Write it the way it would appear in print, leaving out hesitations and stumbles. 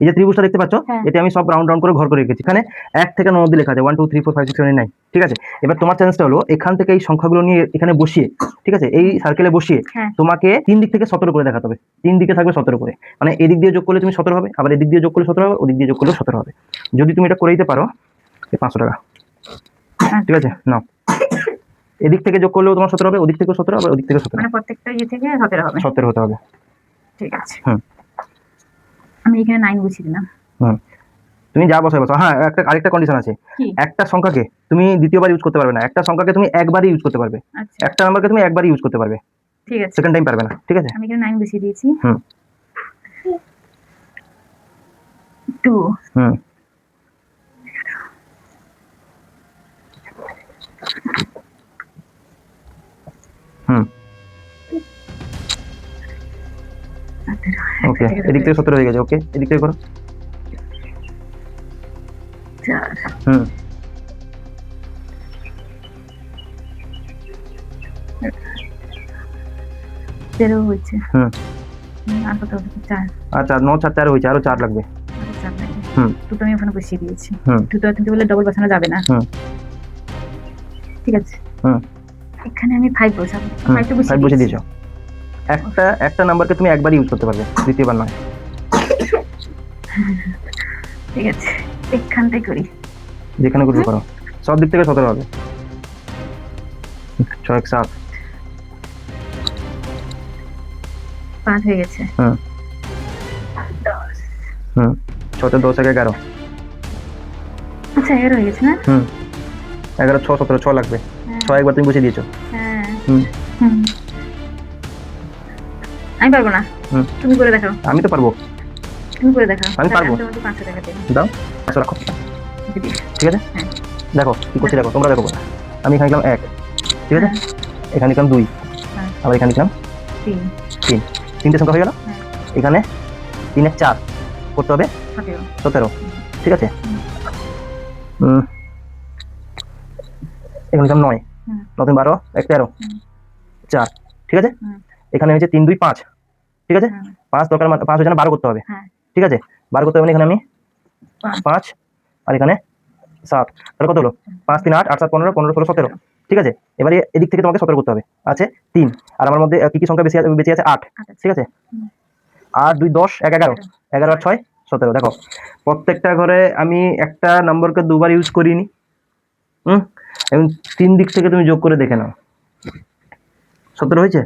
এই যে ত্রিভুজটা দেখতে পাচ্ছ, হ্যাঁ। এটা আমি সব রাউন্ড রাউন্ড করে ঘর করে রেখেছি। এখানে 1 থেকে 9 অবধি লেখা আছে, 1 2 3 4 5 6 7 8 9। ঠিক আছে, এবার তোমার চ্যালেঞ্জটা হলো এখান থেকে এই সংখ্যাগুলো নিয়ে এখানে বসিয়ে, ঠিক আছে, এই সার্কেলে বসিয়ে হ্যাঁ। তোমাকে 3 দিক থেকে 17 করে দেখাতে হবে। 3 দিকে থাকবে 17 করে, মানে এদিক দিয়ে যোগ করলে তুমি 17 হবে, আবার এদিক দিয়ে যোগ করলে 17 হবে, ওদিক দিয়ে যোগ করলে 17 হবে। যদি তুমি এটা করে দিতে পারো, এই 500 টাকা, ঠিক আছে নাও। এদিক থেকে যোগ করলেও তোমার 17 হবে, ওদিক থেকে 17 হবে, ওদিক থেকে 17, মানে প্রত্যেকটা ইয়ে থেকে 17 হবে। 17 হতে হবে। ঠিক আছে, হুম। আমি এখানে 9 বসিয়ে দিলাম। হুম, তুমি যা বসাই বসাও। হ্যাঁ, আরেকটা কন্ডিশন আছে। কি? একটা সংখ্যাকে তুমি দ্বিতীয়বার ইউজ করতে পারবে না, একটা সংখ্যাকে তুমি একবারই ইউজ করতে পারবে। আচ্ছা, একটা নাম্বারকে তুমি একবারই ইউজ করতে পারবে, ঠিক আছে। সেকেন্ড টাইম পারবে না। ঠিক আছে, আমি এখানে 9 বসিয়ে দিয়েছি। হুম 2 হুম হুম ওকে, এদিক থেকে 17 হয়ে গেছে। ওকে, এদিক থেকে করো। 4 হুম 0 হয়েছে। হুম আর কত হবে? 4। আচ্ছা, 9 4 4 হয়েছে, আরো 4 লাগবে। আরো 4 লাগবে। হুম 2 তো আমি ওখানে বসিয়ে দিয়েছি। হুম 2 তো তুমি বলে ডবল বসানো যাবে না। হুম ঠিক আছে, হুম এখানে আমি 5 বসাবো। 5 তো 5 বসিয়ে বসিয়ে দিয়েছো। একটা নাম্বারকে তুমি একবারই ইউজ করতে পারবে, দ্বিতীয়বার নয়। ঠিক আছে, এখানটাই করি। যেখানে করবে করো, সব দিক থেকে 17 হবে। 6 1 7। 5 হয়ে গেছে। হুম 10। হুম 6 তে 10 1 11। আচ্ছা, 11 হয়ে গেছে না? 11 6 17, 6 লাগবে। 6 একবার তুমি বসিয়ে দিয়েছো। হ্যাঁ। হুম হুম, আমি পারবো না। হুম তুমি করে দেখাও। আমি তো পারবো। তুমি করে দেখাও। আমি পারবো। তোমাকে 500 টাকা দেব। দাও, 500 রাখো। দিদি। ঠিক আছে, হ্যাঁ। দেখো কি করছি, দেখো তোমরা দেখো। আমি এখানে লিখলাম 1, ঠিক আছে, এখানে লিখলাম 2, হ্যাঁ। আবার এখানে লিখলাম 3 3। 3টে সংখ্যা হয়ে গেল। হ্যাঁ। এখানে 3 এর 4 করতে হবে 17। 17, ঠিক আছে। এখানে লিখলাম 9, হুম। 9 12 1 13, 4, ঠিক আছে। হুম। এখানে হচ্ছে 3 2 5, ঠিক আছে। হুম। 5 দরকার, 5 হচ্ছে না, 12 করতে হবে। হ্যাঁ। ঠিক আছে, 12 করতে হবে, মানে এখানে আমি 5 5 আর এখানে 7, তাহলে কত হলো? 5 3 8 8 7 15 15 16 17, ঠিক আছে। এবারে এদিক থেকে তোমাকে 17 করতে হবে। আছে 3, আর আমার মধ্যে কি কি সংখ্যা বেঁচে আছে? 8, ঠিক আছে। 8 2 10 1 11, 11 আর 6 17। দেখো, প্রত্যেকটা ঘরে আমি একটা নম্বরকে দুবার ইউজ করিনি। এবং 3 দিক থেকে তুমি যোগ করে দেখে নাও, 17 হয়েছে।